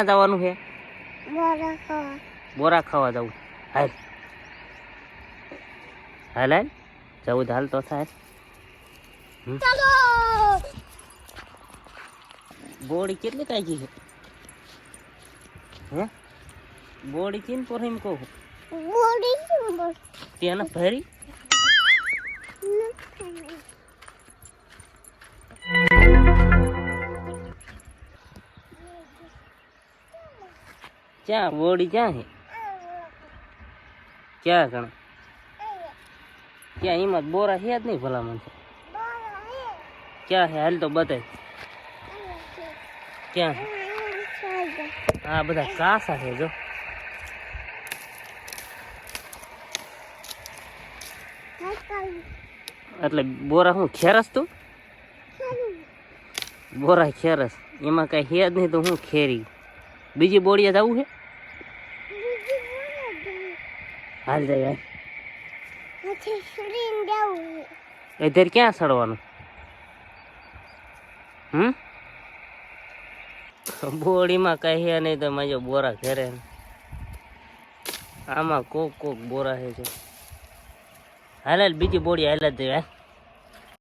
જવાનું છે? બોરા ખાવા. બોરા ખાવા જવું. હાલ હાલ હાલ જવું તો હાલ તો થાય. ચાલો. બોડી કેટલી કાઢી છે? હે બોડી ચીન પર એમ કહું બોડી નંબર ત્યાં ભરી ક્યાં બોડી ક્યાં છે? ક્યાં કણ ક્યાં એમાં બોરા છે જ નહીં ભલામણ છે. ક્યાં છે હાલ તો બતાય. ક્યાં છે? હા બધા કાસા છે જો. એટલે બોરા હું ખેરસ તું? બોરા ખેરસ એમાં કઈ છે જ નહીં તો હું ખેરી. બીજી બોડીએ જવું છે? હાલ જાય ઇધર ક્યાં સડવાનું? બોડીમાં કઈ છે નહીં તો માજો બોરા ઘરે. આમાં કોક કોક બોરા છે. હાલ બીજી બોડી હાલ જ